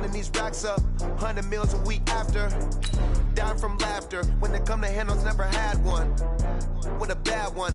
running these racks up, 100 meals a week after. Dying from laughter. When they come to handles, never had one. With a bad one.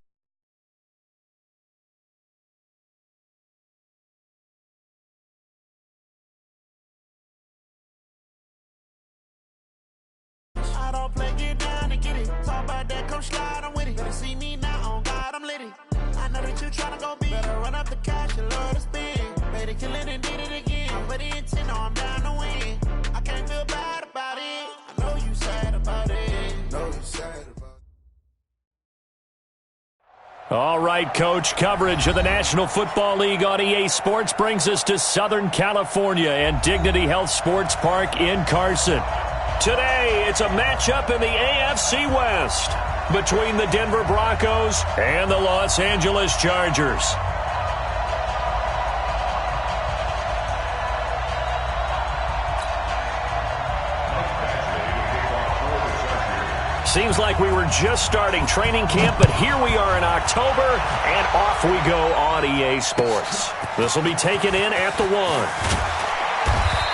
I don't play, get down and get it. Talk about that, come slide, I'm with it. Better see me now, on God, I'm litty. I know that you tryna go big. Better run up the cash and love to spend. Made it, kill it, and did it again. I put in 10, I'm down to win. I can't feel bad about it. I know you sad about it. Know you sad about it. All right, Coach, coverage of the National Football League on EA Sports brings us to Southern California and Dignity Health Sports Park in Carson. Today, it's a matchup in the AFC West between the Denver Broncos and the Los Angeles Chargers. Seems like we were just starting training camp, but here we are in October, and off we go on EA Sports. This will be taken in at the 1.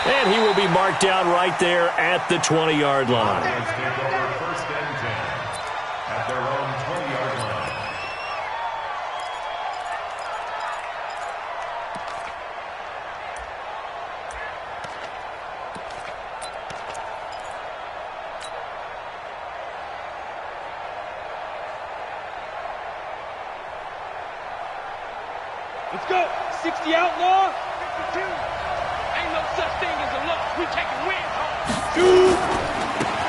And he will be marked down right there at the 20-yard line. First and 10 at their own 20-yard line. Let's go. 60 outlaw. 52. Ain't no such thing as a loss. We taking wins home.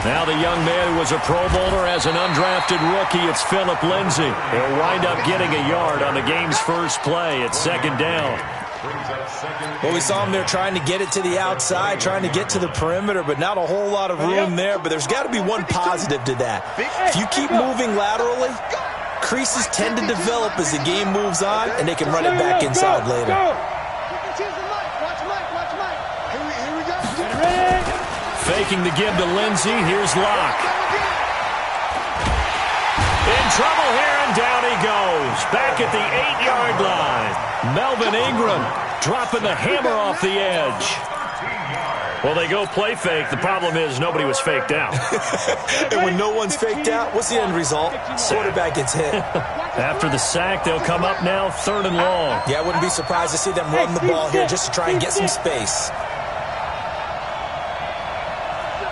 Now the young man who was a Pro Bowler as an undrafted rookie, it's Phillip Lindsay. He'll wind up getting a yard on the game's first play at second down. Well, we saw him there trying to get it to the outside, trying to get to the perimeter, but not a whole lot of room there. But there's got to be one positive to that. If you keep moving laterally, creases tend to develop as the game moves on, and they can run it back inside later. Faking the give to Lindsay. Here's Locke. In trouble here, and down he goes. Back at the 8-yard line. Melvin Ingram dropping the hammer off the edge. Well, they go play fake. The problem is nobody was faked out. And when no one's faked out, what's the end result? Quarterback gets hit. After the sack, they'll come up now 3rd and long. Yeah, I wouldn't be surprised to see them run the ball here just to try and get some space.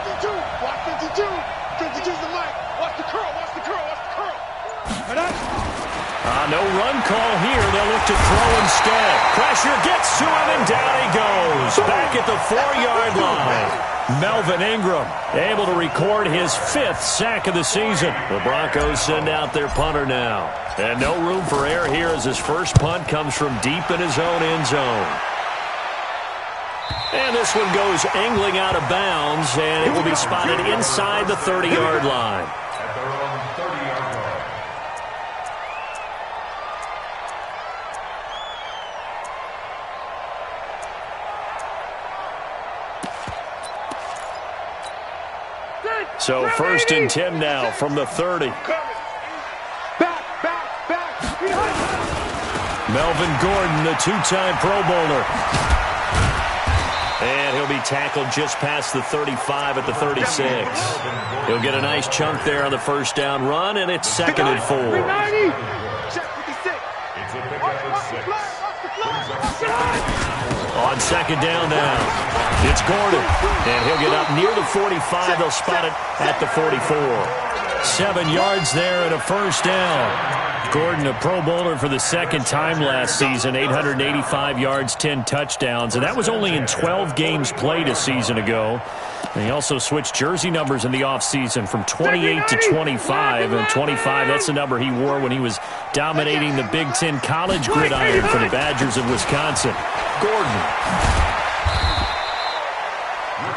52. Watch 52. 52's the mic. Watch the curl. Watch the curl. Watch the curl. No run call here. They'll look to throw instead. Pressure gets to him, and down he goes. Back at the 4-yard line. Melvin Ingram able to record his 5th sack of the season. The Broncos send out their punter now. And no room for error here as his first punt comes from deep in his own end zone. And this one goes angling out of bounds, and it will be spotted inside the 30-yard line. At their own 30-yard line. So 1st and 10 now from the 30. Back. Melvin Gordon, the 2-time Pro Bowler. And he'll be tackled just past the 35 at the 36. He'll get a nice chunk there on the first down run, and it's 2nd and 4. On 2nd down now. It's Gordon, and he'll get up near the 45. They'll spot it at the 44. 7 yards there and a first down. Gordon, a Pro Bowler for the 2nd time last season, 885 yards, 10 touchdowns, and that was only in 12 games played a season ago. And he also switched jersey numbers in the offseason from 28 to 25, and 25, that's the number he wore when he was dominating the Big Ten college gridiron for the Badgers of Wisconsin. Gordon.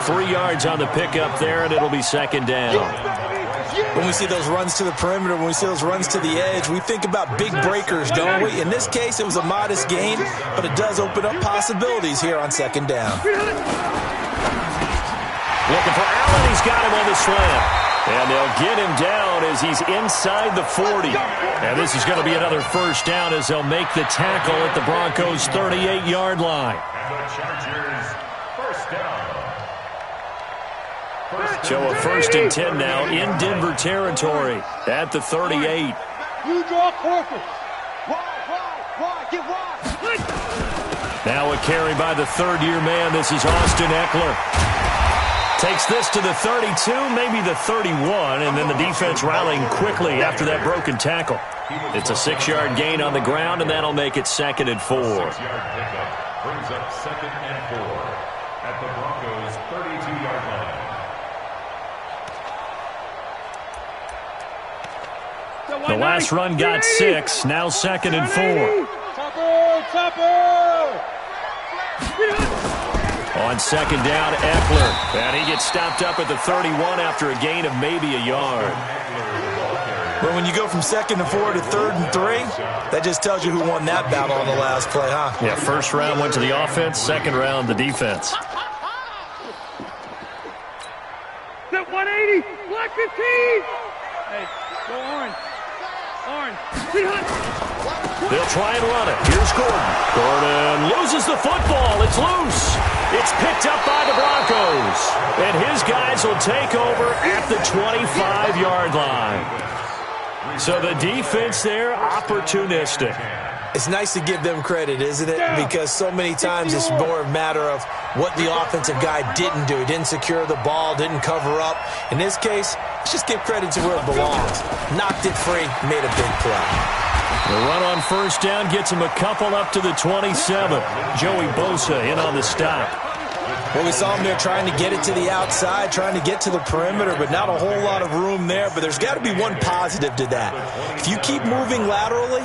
3 yards on the pickup there, and it'll be 2nd down. When we see those runs to the perimeter, when we see those runs to the edge, we think about big breakers, don't we? In this case, it was a modest gain, but it does open up possibilities here on 2nd down. Looking for Allen. He's got him on the slant. And they'll get him down as he's inside the 40. And this is going to be another first down as they'll make the tackle at the Broncos' 38-yard line. And the Chargers, first down. So a 1st and 10 now in Denver territory at the 38. You draw corpus. Wide, get wide. Now a carry by the third-year man. This is Austin Eckler. Takes this to the 32, maybe the 31, and then the defense rallying quickly after that broken tackle. It's a 6-yard gain on the ground, and that'll make it 2nd and 4. 6-yard pickup brings up 2nd and 4 at the Broncos' 32-yard line. The last run got 6, now 2nd and 4. Topper! On 2nd down, Eckler. And he gets stopped up at the 31 after a gain of maybe a yard. But when you go from 2nd and 4 to 3rd and 3, that just tells you who won that battle on the last play, huh? Yeah, first round went to the offense, second round the defense. Set 180, block 15. Hey, go orange. They'll try and run it. Here's Gordon. Gordon loses the football. It's loose. It's picked up by the Broncos. And his guys will take over at the 25-yard line. So the defense there, opportunistic. It's nice to give them credit, isn't it? Because so many times it's more a matter of what the offensive guy didn't do. He didn't secure the ball, didn't cover up. In this case, let's just give credit to where it belongs. Knocked it free, made a big play. The run on first down gets him a couple up to the 27. Joey Bosa in on the stop. Well, we saw him there trying to get it to the outside, trying to get to the perimeter, but not a whole lot of room there. But there's got to be one positive to that. If you keep moving laterally,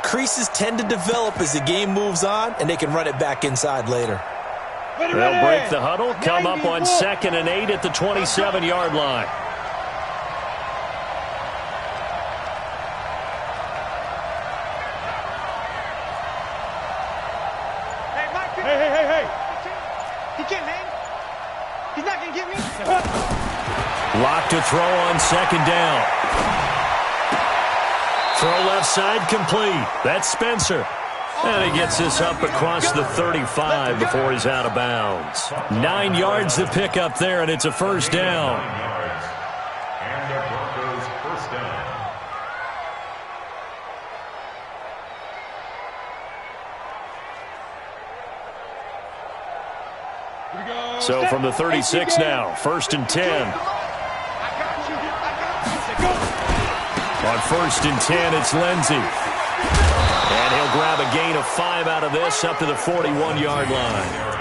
creases tend to develop as the game moves on, and they can run it back inside later. They'll break the huddle, come up on 2nd and 8 at the 27-yard line. Hey. He can't hang. He's not going to get me. Lock to throw on 2nd down. Throw left side complete. That's Spencer. And he gets this up across the 35 before he's out of bounds. 9 yards to pick up there, and it's a first down. 9 yards. And the Broncos' first down. So from the 36 now, 1st and 10. On 1st and 10, it's Lindsey. And he'll grab a gain of 5 out of this up to the 41-yard line.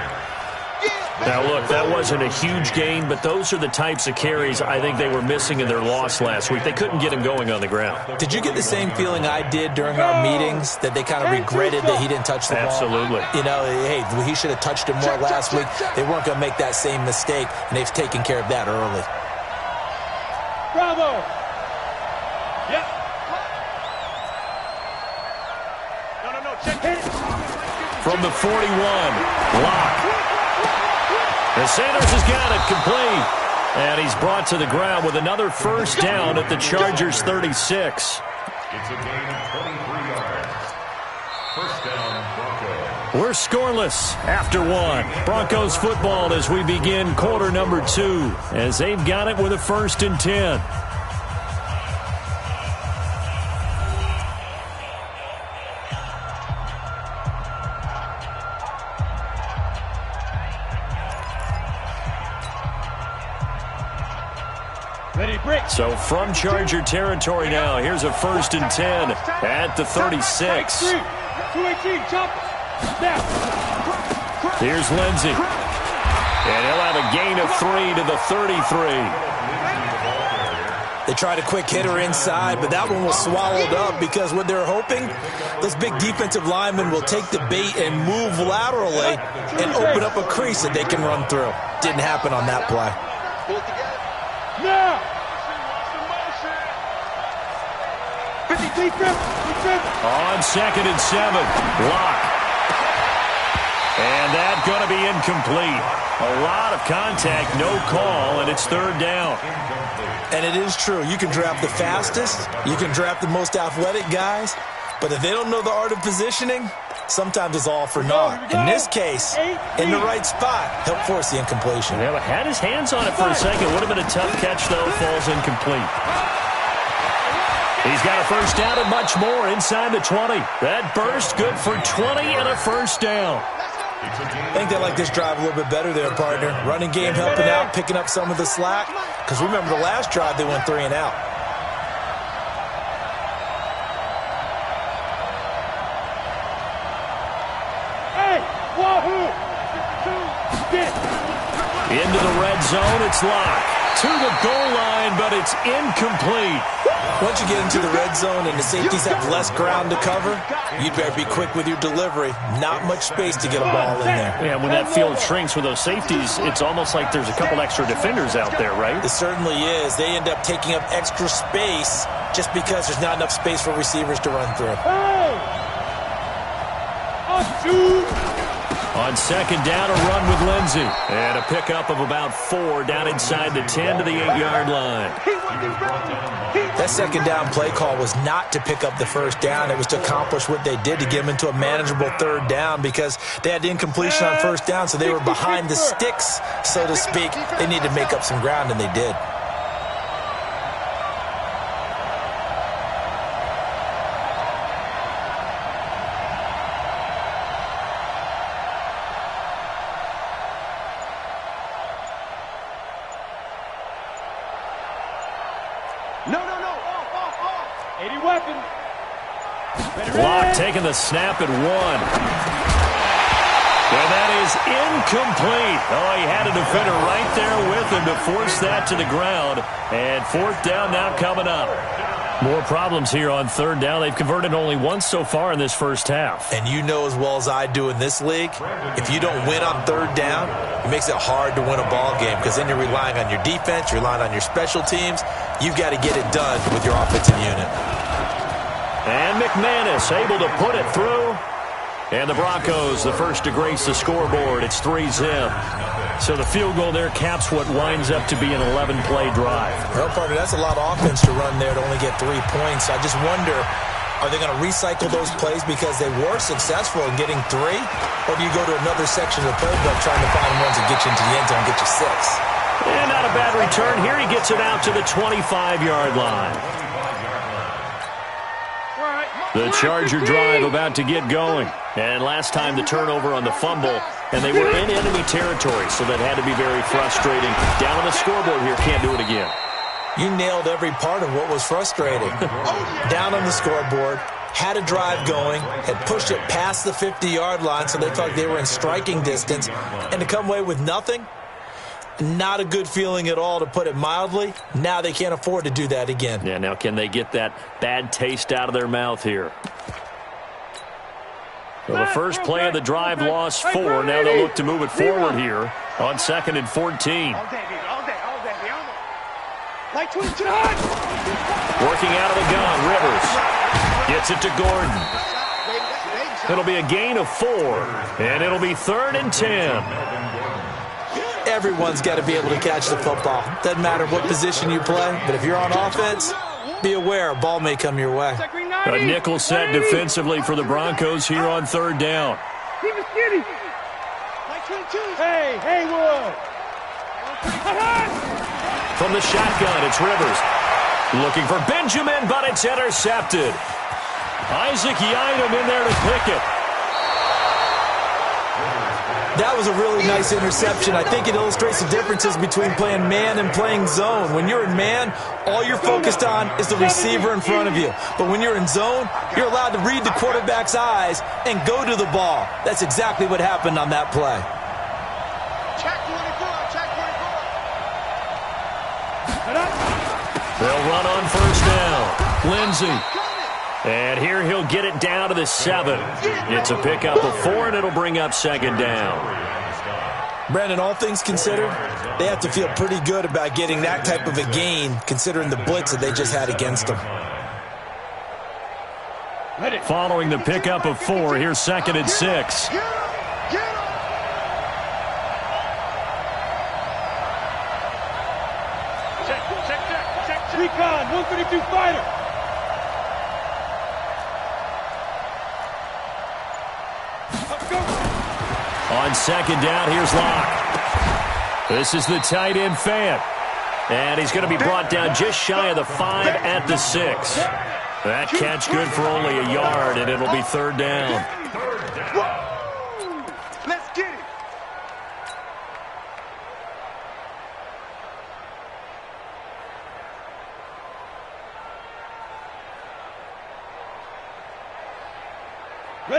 Now, look, that wasn't a huge gain, but those are the types of carries I think they were missing in their loss last week. They couldn't get him going on the ground. Did you get the same feeling I did during our meetings, that they kind of regretted that he didn't touch the ball? Absolutely. You know, hey, he should have touched it more last week. They weren't going to make that same mistake, and they've taken care of that early. Bravo. Yep. No, check it. From the 41, Locke. And Sanders has got it complete. And he's brought to the ground with another first down at the Chargers' 36. It's a gain of 23 yards. First down, Broncos. We're scoreless after 1. Broncos football as we begin quarter number 2, as they've got it with a 1st and 10. So from Charger territory now, here's a 1st and 10 at the 36. Here's Lindsey. And he'll have a gain of 3 to the 33. They tried a quick hitter inside, but that one was swallowed up because what they're hoping, those big defensive linemen will take the bait and move laterally and open up a crease that they can run through. Didn't happen on that play. Now. On 2nd and 7, Locke. And that's going to be incomplete. A lot of contact, no call, and it's 3rd down. And it is true. You can draft the fastest. You can draft the most athletic guys. But if they don't know the art of positioning, sometimes it's all for naught. In this case, in the right spot, he'll force the incompletion. Yeah, had his hands on it for a second. Would have been a tough catch, though. Falls incomplete. He's got a first down and much more inside the 20. That burst good for 20 and a first down. I think they like this drive a little bit better there, partner. Running game helping out, picking up some of the slack. Because remember the last drive, they went 3 and out. Hey, wahoo! Into the red zone, it's locked. To the goal line, but it's incomplete. Once you get into the red zone and the safeties have less ground to cover, you'd better be quick with your delivery. Not much space to get a ball in there. Yeah, when that field shrinks with those safeties, it's almost like there's a couple extra defenders out there, right? It certainly is. They end up taking up extra space just because there's not enough space for receivers to run through. On second down, a run with Lindsey. And a pickup of about 4 down inside the 10 to the 8-yard line. That second down play call was not to pick up the first down. It was to accomplish what they did, to get them into a manageable third down, because they had incompletion on first down, so they were behind the sticks, so to speak. They needed to make up some ground, and they did. Block taking the snap at 1. And that is incomplete. Oh, he had a defender right there with him to force that to the ground. And 4th down now coming up. More problems here on 3rd down. They've converted only once so far in this first half. And you know as well as I do in this league, if you don't win on 3rd down, it makes it hard to win a ball game, because then you're relying on your defense, you're relying on your special teams. You've got to get it done with your offensive unit. And McManus able to put it through. And the Broncos, the first to grace the scoreboard. It's 3-zip. So the field goal there caps what winds up to be an 11-play drive. Well, partner, that's a lot of offense to run there to only get 3 points. I just wonder, are they going to recycle those plays because they were successful in getting 3? Or do you go to another section of the playbook trying to find ones that get you into the end zone and get you 6? And not a bad return here. He gets it out to the 25-yard line. The Charger drive about to get going. And last time the turnover on the fumble, and they were in enemy territory, so that had to be very frustrating. Down on the scoreboard here, can't do it again. You nailed every part of what was frustrating. Down on the scoreboard, had a drive going, had pushed it past the 50-yard line, so they thought they were in striking distance, and to come away with nothing, not a good feeling at all, to put it mildly. Now they can't afford to do that again. Yeah, now can they get that bad taste out of their mouth here? Well, the first play of the drive lost 4. Now they'll look to move it forward here on 2nd and 14. Working out of the gun, Rivers gets it to Gordon. It'll be a gain of 4, and it'll be 3rd and 10. Everyone's got to be able to catch the football. Doesn't matter what position you play, but if you're on offense, be aware a ball may come your way. A nickel set defensively for the Broncos here on 3rd down. Hey, Haywood! From the shotgun, it's Rivers. Looking for Benjamin, but it's intercepted. Isaac Yiadom in there to pick it. That was a really nice interception. I think it illustrates the differences between playing man and playing zone. When you're in man, all you're focused on is the receiver in front of you. But when you're in zone, you're allowed to read the quarterback's eyes and go to the ball. That's exactly what happened on that play. They'll run on first down. Lindsey. And here he'll get it down to the 7. It's a pickup of 4, and it'll bring up 2nd down. Brandon, all things considered, they have to feel pretty good about getting that type of a gain, considering the blitz that they just had against them. Following the pickup of 4, here's 2nd and 6. Recon, 132 fighter. On second down, here's Locke. This is the tight end Fant. And he's going to be brought down just shy of the 5 at the 6. That catch good for only a yard, and it'll be third down. Let's get it.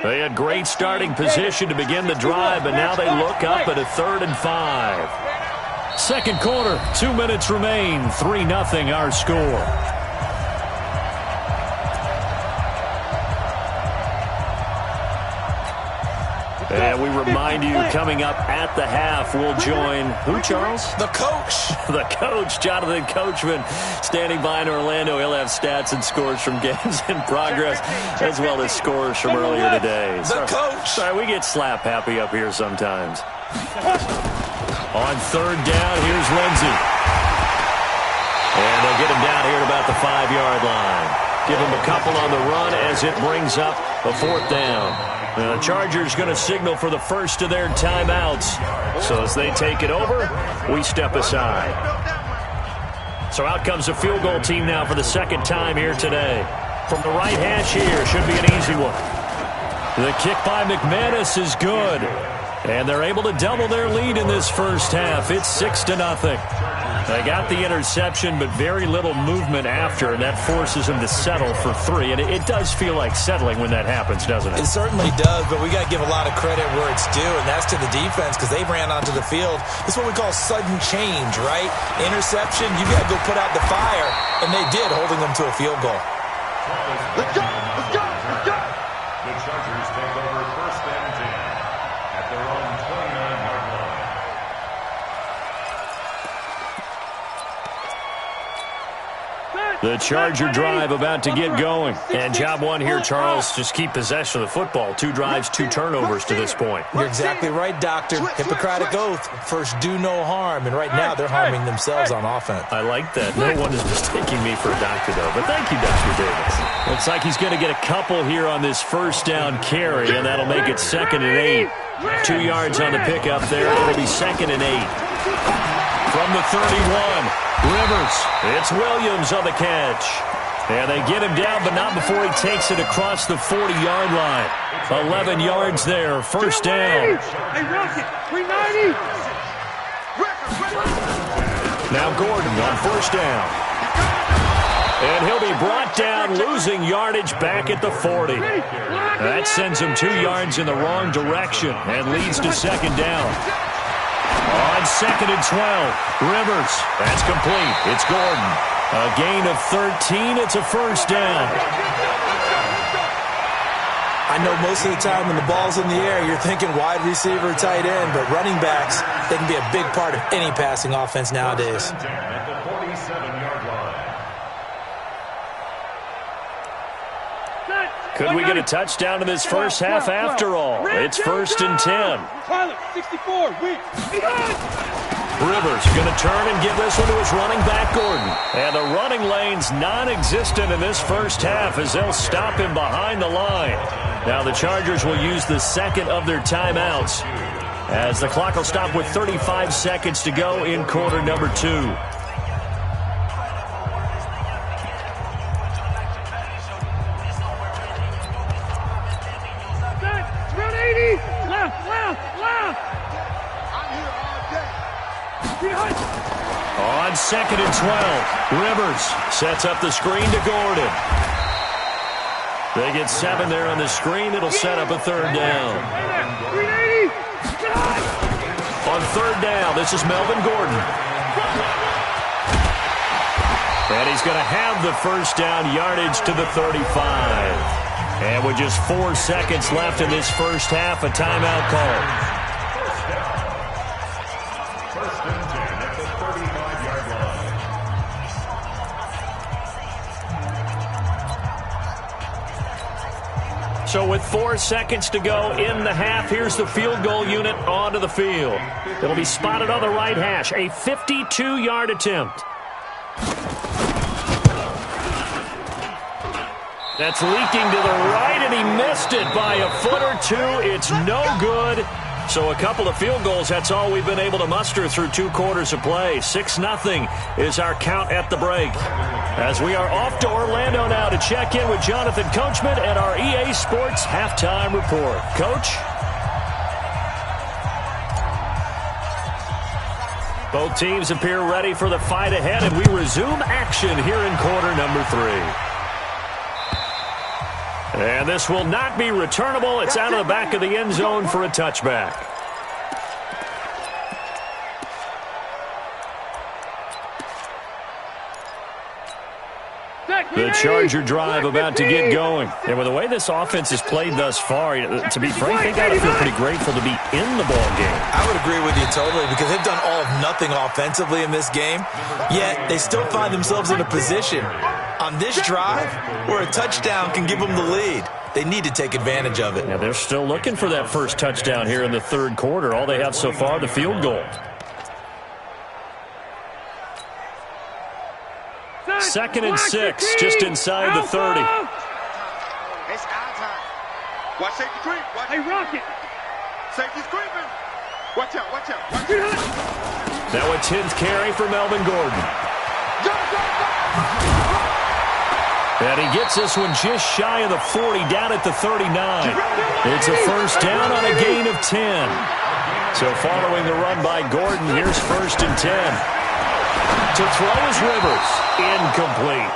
They had great starting position to begin the drive, but now they look up at a 3rd and 5. Second quarter, 2 minutes remain, 3-0 our score. And we remind you, coming up at the half, we'll join who, Charles? The coach. The coach, Jonathan Coachman, standing by in Orlando. He'll have stats and scores from games in progress, as well as scores from earlier today. The coach. Sorry, we get slap happy up here sometimes. On third down, here's Lindsey. And they'll get him down here at about the 5-yard line. Give him a couple on the run as it brings up a 4th down. The Chargers going to signal for the first of their timeouts. So as they take it over, we step aside. So out comes the field goal team now for the second time here today. From the right hash here, should be an easy one. The kick by McManus is good. And they're able to double their lead in this first half. It's 6-0. They got the interception, but very little movement after, and that forces them to settle for 3. And it does feel like settling when that happens, doesn't it? It certainly does, but we got to give a lot of credit where it's due, and that's to the defense because they ran onto the field. It's what we call sudden change, right? Interception, you got to go put out the fire, and they did, holding them to a field goal. Let's go. Let's go. Let's go. The Chargers take over 1st and 10 at their own 29-yard line. The Charger drive about to get going. And job one here, Charles, just keep possession of the football. 2 drives, 2 turnovers to this point. You're exactly right, Doctor. Hippocratic oath. First, do no harm. And right now, they're harming themselves on offense. I like that. No one is mistaking me for a doctor, though. But thank you, Dr. Davis. Looks like he's going to get a couple here on this first down carry, and that'll make it 2nd and 8. 2 yards on the pickup there. It'll be 2nd and 8. From the 31. Rivers, it's Williams on the catch. And they get him down, but not before he takes it across the 40-yard line. 11 yards there, first down. Hey, Rocket, 390. Now Gordon on first down. And he'll be brought down, losing yardage back at the 40. That sends him 2 yards in the wrong direction and leads to second down. On 2nd and 12, Rivers, that's complete. It's Gordon. A gain of 13, it's a first down. I know most of the time when the ball's in the air, you're thinking wide receiver, tight end, but running backs, they can be a big part of any passing offense nowadays. At the 47-yard line. Could we get a touchdown in this first half after all? It's 1st and 10. Pilot, 64, Rivers going to turn and give this one to his running back, Gordon. And the running lane's non-existent in this first half as they'll stop him behind the line. Now the Chargers will use the second of their timeouts as the clock will stop with 35 seconds to go in quarter number 2. On 2nd and 12, Rivers sets up the screen to Gordon. They get 7 there on the screen. It'll set up a 3rd down. On 3rd down, this is Melvin Gordon. And he's going to have the first down yardage to the 35. And with just 4 seconds left in this first half, a timeout call. So with 4 seconds to go in the half, here's the field goal unit onto the field. It'll be spotted on the right hash, a 52-yard attempt. That's leaking to the right, and he missed it by a foot or two. It's no good. So a couple of field goals, that's all we've been able to muster through 2 quarters of play. 6-0 is our count at the break. As we are off to Orlando now to check in with Jonathan Coachman and our EA Sports Halftime Report. Coach? Both teams appear ready for the fight ahead, and we resume action here in quarter number 3. And this will not be returnable. It's out of the back of the end zone for a touchback. The Charger drive about to get going. And with the way this offense has played thus far, to be frank, they got to feel pretty grateful to be in the ball game. I would agree with you totally because they've done all of nothing offensively in this game, yet they still find themselves in a position on this drive where a touchdown can give them the lead. They need to take advantage of it. Yeah, they're still looking for that first touchdown here in the 3rd quarter. All they have so far, the field goal. 2nd and 6, just inside the 30. It's our time. Watch safety creep. Hey, Rocket. Safety's creeping. Watch out, watch out. Now a 10th carry for Melvin Gordon. And he gets this one just shy of the 40, down at the 39. It's a first down on a gain of 10. So following the run by Gordon, here's 1st and 10. To throw is Rivers. Incomplete.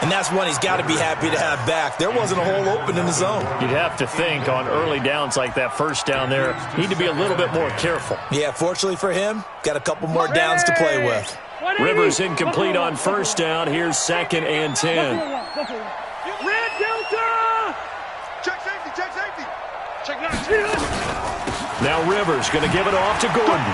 And that's one he's got to be happy to have back. There wasn't a hole open in the zone. You'd have to think on early downs like that first down there, need to be a little bit more careful. Yeah, fortunately for him, got a couple more downs to play with. Rivers incomplete on first down. Here's 2nd and 10. Red Delta! Check safety, check safety. Check now. Now Rivers going to give it off to Gordon.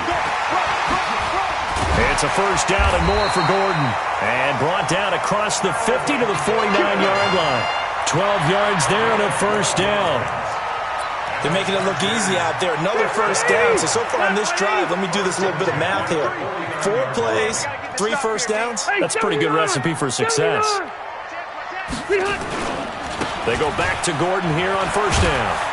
It's a first down and more for Gordon. And brought down across the 50 to the 49-yard line. 12 yards there and a first down. They're making it look easy out there. Another first down. So far on this drive, let me do this little bit of math here. 4 plays, 3 first downs. That's a pretty good recipe for success. They go back to Gordon here on first down.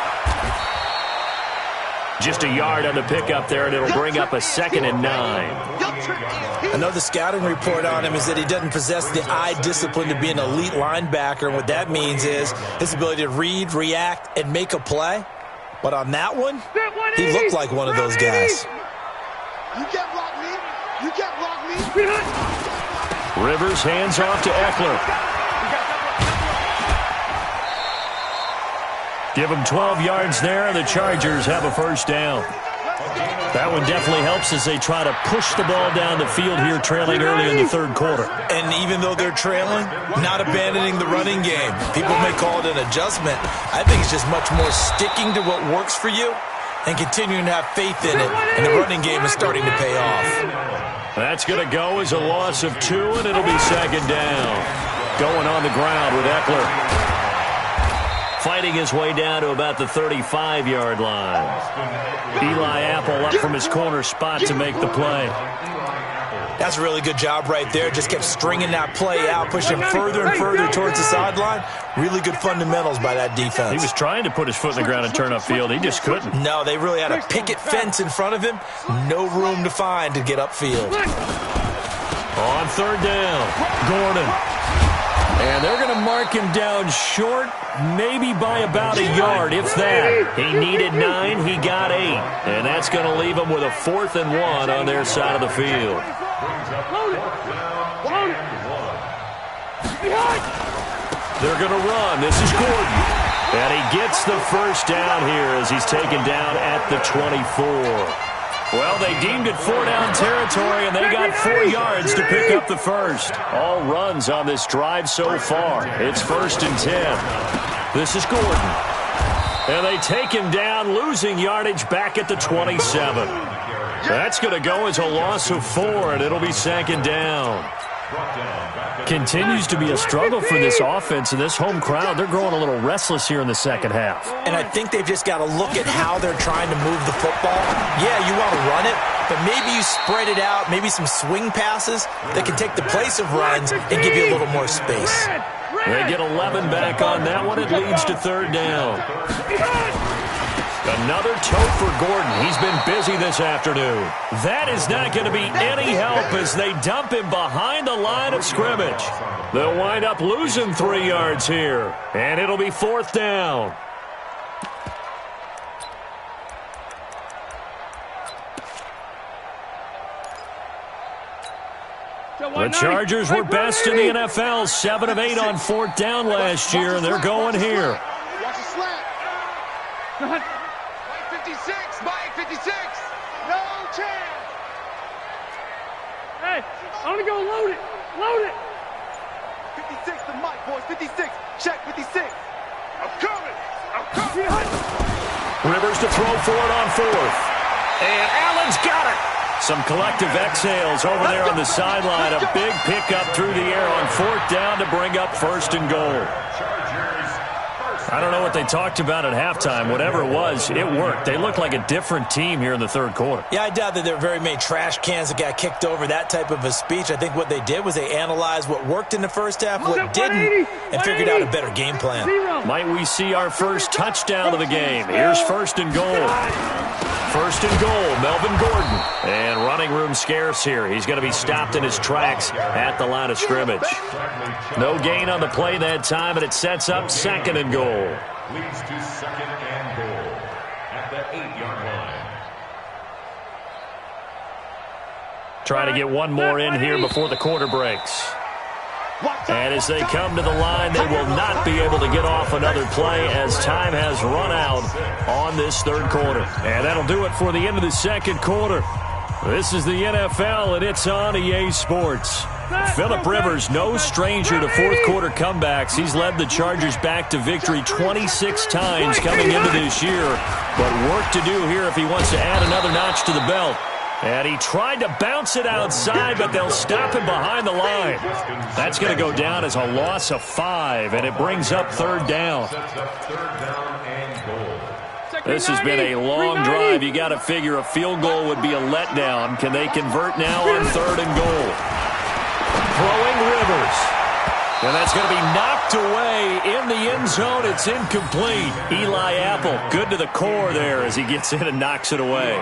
Just a yard on the pickup there, and it'll bring up a 2nd and 9. Another scouting report on him is that he doesn't possess the eye discipline to be an elite linebacker. And what that means is his ability to read, react, and make a play. But on that one, he looked like one of those guys. You can't block me. You can't block me. Rivers hands off to Eckler. Give him 12 yards there, and the Chargers have a first down. That one definitely helps as they try to push the ball down the field here, trailing early in the 3rd quarter. And even though they're trailing, not abandoning the running game. People may call it an adjustment. I think it's just much more sticking to what works for you and continuing to have faith in it. And the running game is starting to pay off. That's going to go as a loss of 2, and it'll be 2nd down. Going on the ground with Eckler. Fighting his way down to about the 35-yard line. Eli Apple up from his corner spot to make the play. That's a really good job right there. Just kept stringing that play out, pushing further and further towards the sideline. Really good fundamentals by that defense. He was trying to put his foot in the ground and turn upfield. He just couldn't. No, they really had a picket fence in front of him. No room to find to get upfield. On 3rd down, Gordon. And they're going to mark him down short, maybe by about a yard, if that. He needed 9, he got 8. And that's going to leave him with a 4th and 1 on their side of the field. They're going to run. This is Gordon. And he gets the first down here as he's taken down at the 24. Well, they deemed it 4-down territory, and they got 4 yards to pick up the first. All runs on this drive so far. It's 1st and 10. This is Gordon. And they take him down, losing yardage back at the 27. That's going to go as a loss of 4, and it'll be 2nd down. Continues to be a struggle for this offense, and this home crowd, they're growing a little restless here in the 2nd half. And I think they've just got to look at how they're trying to move the football. Yeah, you want to run it, but maybe you spread it out, maybe some swing passes that can take the place of runs and give you a little more space. They get 11 back on that one. It leads to 3rd down. Another tote for Gordon. He's been busy this afternoon. That is not going to be any help as they dump him behind the line of scrimmage. They'll wind up losing 3 yards here, and it'll be 4th down. The Chargers were best in the NFL, 7 of 8 on 4th down last year, and they're going here. Watch the slant. Mike 56, Mike 56. No chance. Hey, I'm going to go load it. Load it. 56 to Mike, boys. 56. Check 56. I'm coming. I'm coming. Rivers to throw for it on 4th. And Allen's got it. Some collective exhales over there on the sideline. A big pickup through the air on 4th down to bring up 1st and goal. I don't know what they talked about at halftime. Whatever it was, it worked. They looked like a different team here in the 3rd quarter. Yeah, I doubt that there were very many trash cans that got kicked over, that type of a speech. I think what they did was they analyzed what worked in the first half, what didn't, and figured out a better game plan. Might we see our first touchdown of the game? Here's 1st and goal. 1st and goal, Melvin Gordon. And running room scarce here. He's going to be stopped in his tracks at the line of scrimmage. No gain on the play that time, and it sets up 2nd and goal. Leads to 2nd and goal at the 8-yard line. Trying to get one more in here before the quarter breaks. And as they come to the line, they will not be able to get off another play as time has run out on this 3rd quarter. And that'll do it for the end of the 2nd quarter. This is the NFL, and it's on EA Sports. Phillip Rivers, no stranger to 4th quarter comebacks. He's led the Chargers back to victory 26 times coming into this year. But work to do here if he wants to add another notch to the belt. And he tried to bounce it outside, but they'll stop him behind the line. That's going to go down as a loss of 5, and it brings up 3rd down. This has been a long drive. You got to figure a field goal would be a letdown. Can they convert now on 3rd and goal? Throwing Rivers. And that's going to be knocked away in the end zone. It's incomplete. Eli Apple, good to the core there as he gets in and knocks it away.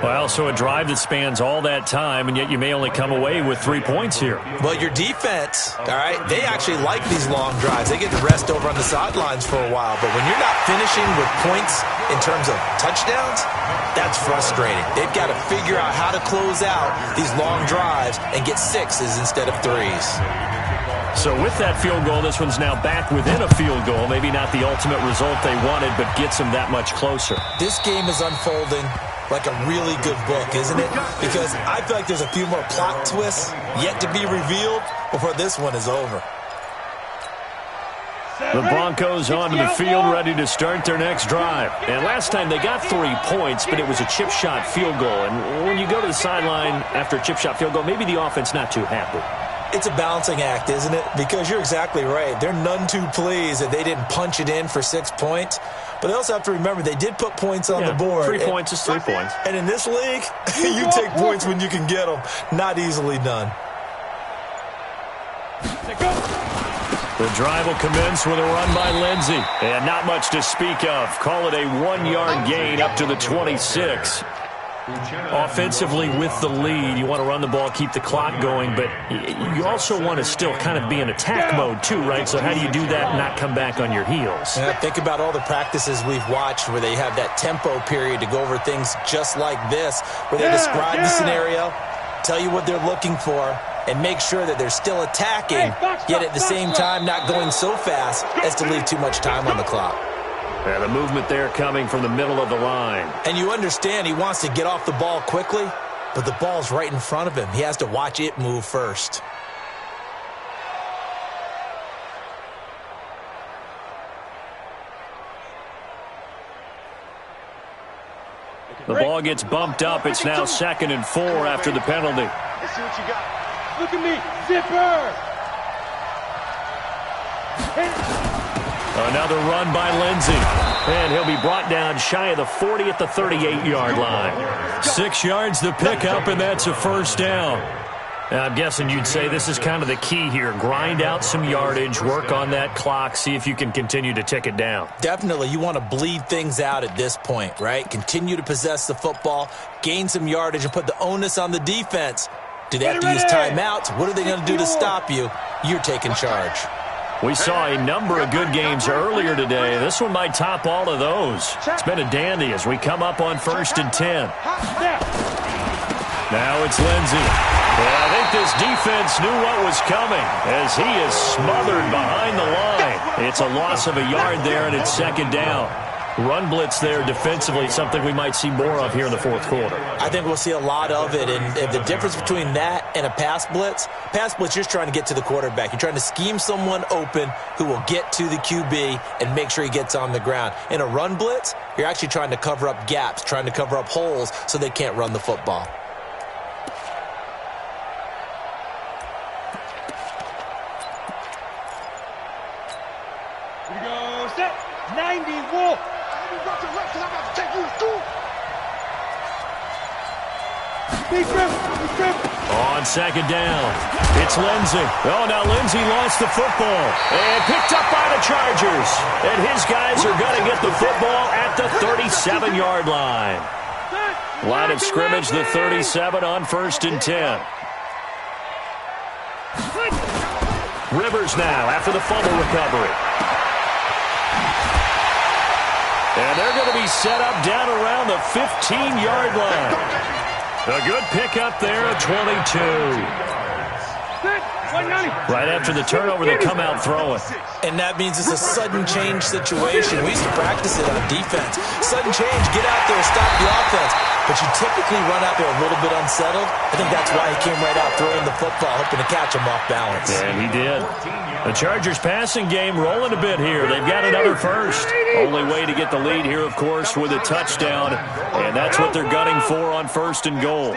Well, so a drive that spans all that time, and yet you may only come away with 3 points here. Well, your defense, all right, they actually like these long drives. They get to rest over on the sidelines for a while. But when you're not finishing with points in terms of touchdowns, that's frustrating. They've got to figure out how to close out these long drives and get 6s instead of 3s. So with that field goal, this one's now back within a field goal. Maybe not the ultimate result they wanted, but gets them that much closer. This game is unfolding like a really good book, isn't it? Because I feel like there's a few more plot twists yet to be revealed before this one is over. The Broncos onto the field, ready to start their next drive. And last time they got 3 points, but it was a chip shot field goal. And when you go to the sideline after a chip shot field goal, maybe the offense not too happy. It's a balancing act, isn't it? Because you're exactly right. They're none too pleased that they didn't punch it in for 6 points. But they also have to remember they did put points on the board. 3 points is 3 points. And in this league, you take points when you can get them. Not easily done. The drive will commence with a run by Lindsey. And not much to speak of. Call it a 1-yard gain up to the 26. Offensively with the lead, you want to run the ball, keep the clock going, but you also want to still kind of be in attack mode too, right? So how do you do that and not come back on your heels? Yeah, think about all the practices we've watched where they have that tempo period to go over things just like this, where they describe the scenario, tell you what they're looking for, and make sure that they're still attacking, yet at the same time not going so fast as to leave too much time on the clock. And the movement there coming from the middle of the line. And you understand he wants to get off the ball quickly, but the ball's right in front of him. He has to watch it move first. The ball gets bumped up. It's now 2nd and 4 after the penalty. Let's see what you got. Look at me. Zipper. Another run by Lindsey. And he'll be brought down shy of the 40 at the 38-yard line. 6 yards to pick up, and that's a 1st down. I'm guessing you'd say this is kind of the key here. Grind out some yardage, work on that clock, see if you can continue to tick it down. Definitely. You want to bleed things out at this point, right? Continue to possess the football, gain some yardage, and put the onus on the defense. Do they have to use timeouts? What are they going to do to stop you? You're taking charge. We saw a number of good games earlier today. This one might top all of those. It's been a dandy as we come up on 1st and 10. Now it's Lindsey. I think this defense knew what was coming as he is smothered behind the line. It's a loss of a yard there, and it's 2nd down. Run blitz there defensively, something we might see more of here in the 4th quarter. I think we'll see a lot of it, and the difference between that and a pass blitz, you're just trying to get to the quarterback. You're trying to scheme someone open who will get to the QB and make sure he gets on the ground. In a run blitz, you're actually trying to cover up gaps, trying to cover up holes so they can't run the football. Here we go, set, 90 wolf. On 2nd down, it's Lindsey. Oh, now Lindsey lost the football and picked up by the Chargers. And his guys are going to get the football at the 37-yard line. Line of scrimmage, the 37 on 1st and 10. Rivers now after the fumble recovery. And they're going to be set up down around the 15-yard line. A good pickup there at 22. Right after the turnover, they come out throwing. And that means it's a sudden change situation. We used to practice it on defense. Sudden change, get out there, stop the offense. But you typically run out there a little bit unsettled. I think that's why he came right out throwing the football, hoping to catch him off balance. And he did. The Chargers passing game rolling a bit here. They've got another first. Only way to get the lead here, of course, with a touchdown. And that's what they're gunning for on 1st and goal.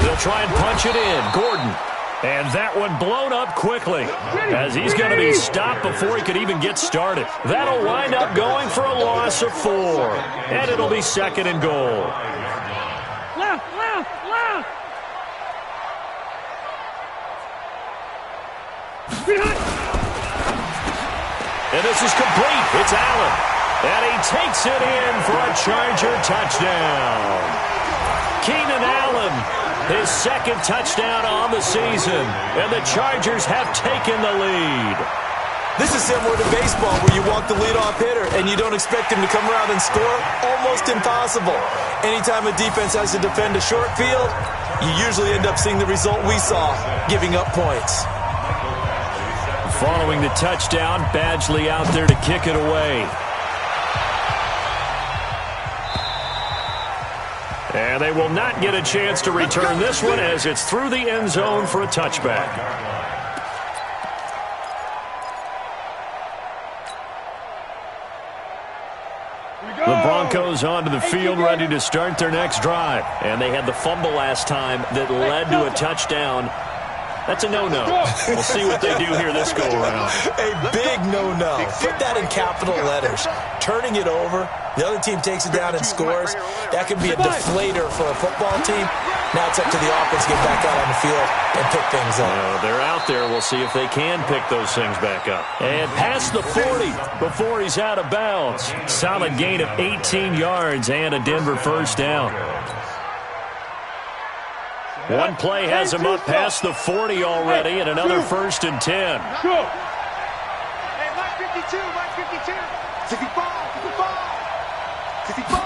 They'll try and punch it in. Gordon. And that one blown up quickly as he's going to be stopped before he could even get started. That'll wind up going for a loss of 4. And it'll be 2nd and goal. Left. And this is complete. It's Allen. And he takes it in for a Charger touchdown. Keenan Allen, his 2nd touchdown on the season. And the Chargers have taken the lead. This is similar to baseball where you walk the leadoff hitter and you don't expect him to come around and score. Almost impossible. Anytime a defense has to defend a short field, you usually end up seeing the result we saw, giving up points. Following the touchdown, Badgley out there to kick it away. And they will not get a chance to return this one as it's through the end zone for a touchback. The Broncos onto the field ready to start their next drive. And they had the fumble last time that led to a touchdown. That's a no-no. We'll see what they do here this go-around. A big no-no. Put that in capital letters. Turning it over, the other team takes it down and scores. That could be a deflator for a football team. Now it's up to the offense to get back out on the field and pick things up. They're out there. We'll see if they can pick those things back up. And past the 40 before he's out of bounds. Solid gain of 18 yards and a Denver first down. One play has him up past the 40 already, and another 1st and 10. Hey, Mike 52, Mike 52. 65.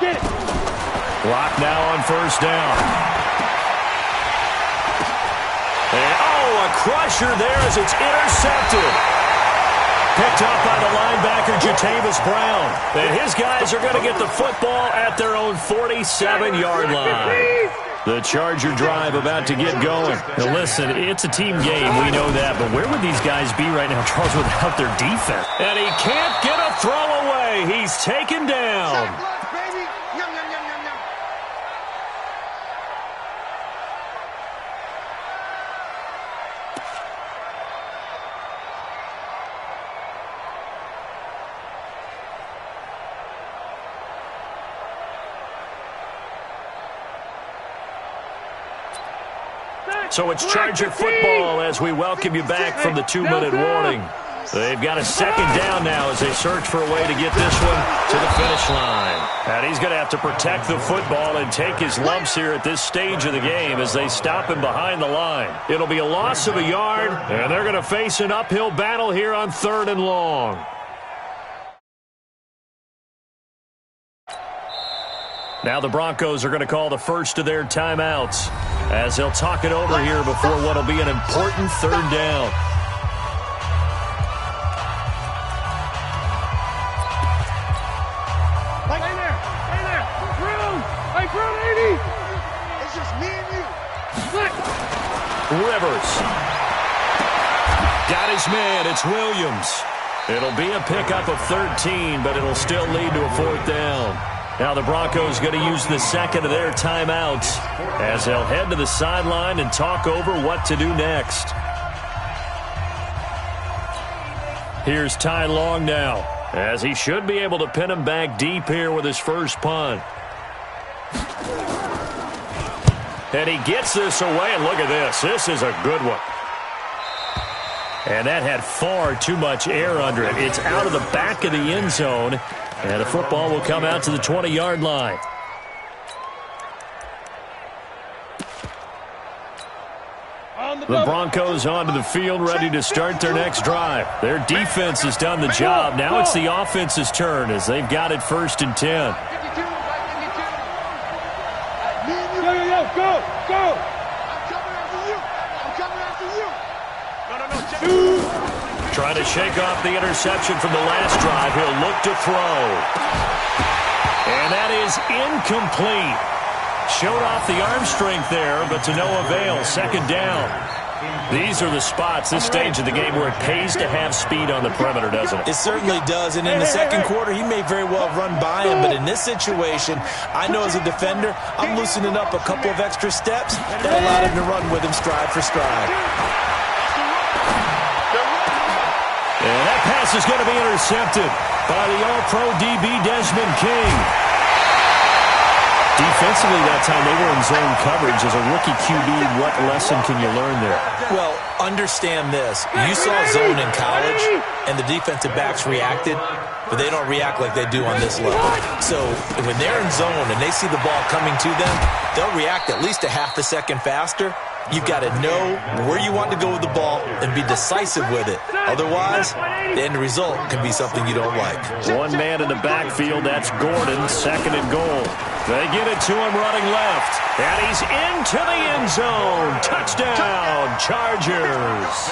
Get it. Clock now on 1st down. And, a crusher there as it's intercepted. Picked up by the linebacker, Jatavis Brown. And his guys are going to get the football at their own 47-yard line. The Charger drive about to get going. Now listen, it's a team game, we know that, but where would these guys be right now, Charles, without their defense? And he can't get a throw away. He's taken down. So it's Charger football as we welcome you back from the 2-minute warning. They've got a second down now as they search for a way to get this one to the finish line. And he's going to have to protect the football and take his lumps here at this stage of the game as they stop him behind the line. It'll be a loss of a yard, and they're going to face an uphill battle here on 3rd and long. Now the Broncos are going to call the first of their timeouts as they'll talk it over here before what will be an important 3rd down. It's just me and you. Rivers. Got his man. It's Williams. It'll be a pickup of 13, but it'll still lead to a 4th down. Now the Broncos going to use the second of their timeouts as they'll head to the sideline and talk over what to do next. Here's Ty Long now as he should be able to pin him back deep here with his first punt. And he gets this away, and look at this. This is a good one. And that had far too much air under it. It's out of the back of the end zone, and the football will come out to the 20-yard line. The Broncos onto the field, ready to start their next drive. Their defense has done the job. Now it's the offense's turn as they've got it 1st and 10. Go! I'm coming after you! Trying to shake off the interception from the last drive. He'll look to throw. And that is incomplete. Showed off the arm strength there, but to no avail. 2nd down. These are the spots, this stage of the game, where it pays to have speed on the perimeter, doesn't it? It certainly does, and in the second quarter, he may very well run by him, but in this situation, I know as a defender, I'm loosening up a couple of extra steps that allowed him to run with him stride for stride. And that pass is going to be intercepted by the All-Pro DB Desmond King. Defensively that time, they were in zone coverage. As a rookie QB, what lesson can you learn there? Well, understand this. You saw zone in college, and the defensive backs reacted, but they don't react like they do on this level. So when they're in zone and they see the ball coming to them, they'll react at least a half a second faster. You've got to know where you want to go with the ball and be decisive with it. Otherwise, the end result can be something you don't like. One man in the backfield, that's Gordon, 2nd and goal. They get it to him running left, and he's into the end zone. Touchdown, Chargers.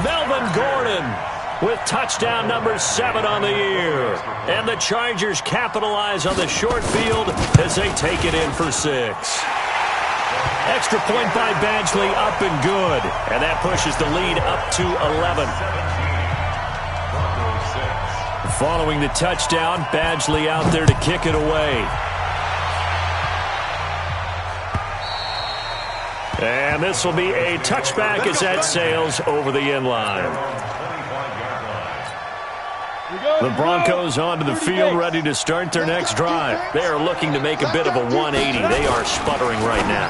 Melvin Gordon with touchdown number 7 on the year. And the Chargers capitalize on the short field as they take it in for 6. Extra point by Badgley, up and good. And that pushes the lead up to 11. Following the touchdown, Badgley out there to kick it away. And this will be a touchback as that sails over the end line. The Broncos onto the field, ready to start their next drive. They are looking to make a bit of a 180. They are sputtering right now.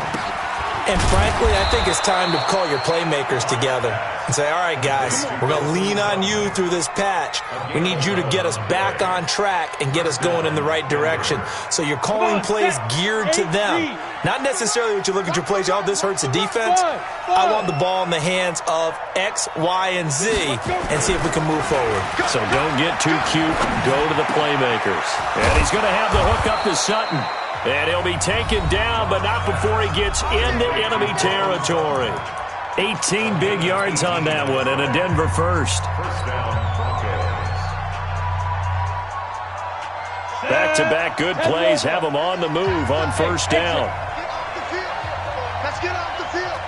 And frankly, I think it's time to call your playmakers together and say, all right, guys, we're going to lean on you through this patch. We need you to get us back on track and get us going in the right direction. So you're calling plays geared to them. Not necessarily what you look at your plays, oh, this hurts the defense. I want the ball in the hands of X, Y, and Z and see if we can move forward. So don't get too cute. Go to the playmakers. And he's going to have the hook up to Sutton. And he'll be taken down, but not before he gets into enemy territory. 18 big yards on that one, and a Denver first. Back-to-back good plays have them on the move on 1st down. Let's get off the field.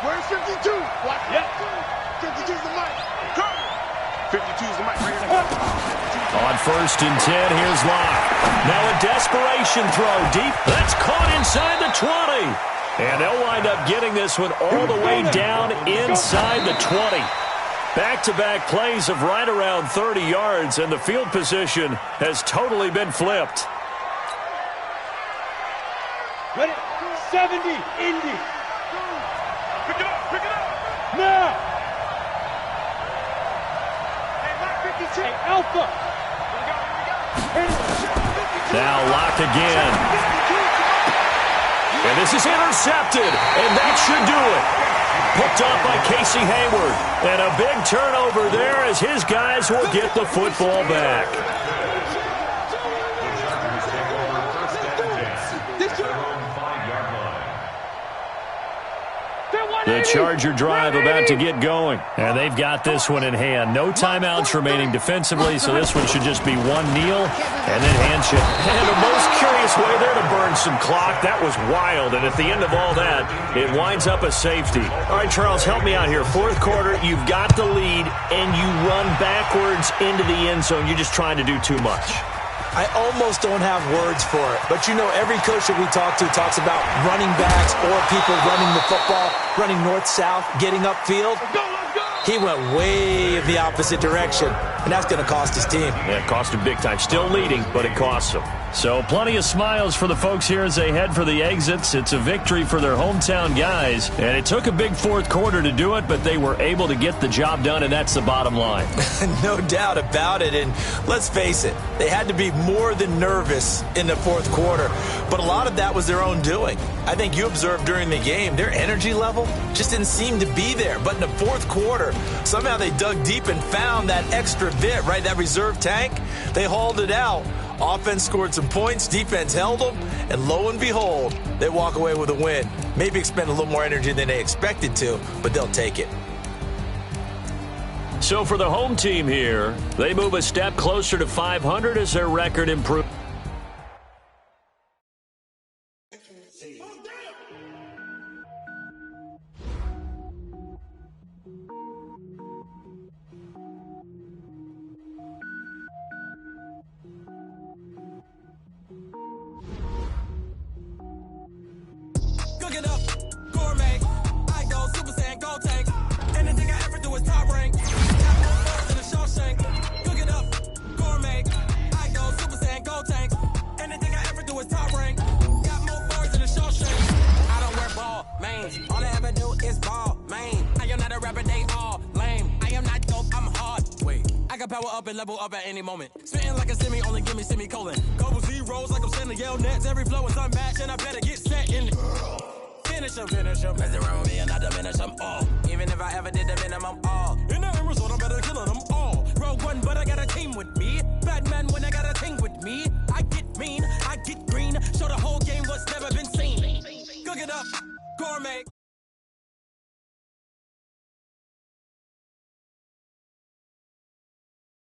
Where's 52? What? 52's the mic. 52's the mic. On 1st and 10, here's Locke. Now a desperation throw deep. That's caught inside the 20. And they'll wind up getting this one all the way down inside the 20. Back-to-back plays of right around 30 yards, and the field position has totally been flipped. Ready? 70, Indy. Hey, Alpha. Now locked again. And this is intercepted, and that should do it. Picked off by Casey Hayward. And a big turnover there as his guys will get the football back. The Charger drive about to get going. And they've got this one in hand. No timeouts remaining defensively, so this one should just be one kneel and then handshake. And the most curious way there to burn some clock. That was wild. And at the end of all that, it winds up a safety. All right, Charles, help me out here. Fourth quarter, you've got the lead, and you run backwards into the end zone. You're just trying to do too much. I almost don't have words for it. But, you know, every coach that we talk to talks about running backs or people running the football, running north-south, getting upfield. He went way in the opposite direction, and that's going to cost his team. Yeah, it cost him big time. Still leading, but it costs him. So plenty of smiles for the folks here as they head for the exits. It's a victory for their hometown guys, and it took a big fourth quarter to do it, but they were able to get the job done, and that's the bottom line. No doubt about it, and let's face it, they had to be more than nervous in the fourth quarter, but a lot of that was their own doing. I think you observed during the game, their energy level just didn't seem to be there, but in the fourth quarter, somehow they dug deep and found that extra bit, right, that reserve tank. They hauled it out. Offense scored some points, defense held them, and lo and behold, they walk away with a win. Maybe expend a little more energy than they expected to, but they'll take it. So for the home team here, they move a step closer to 500 as their record improves. Level up at any moment. Spitting like a semi, only give me semicolon. Couple zeros like I'm sending yell nets. Every flow is unmatched, and I better get set in. Finish them. Mess around with me and I diminish them all. Even if I ever did the minimum all. In the end result, I'm better killing them all. Rogue one, but I got a team with me. Bad man.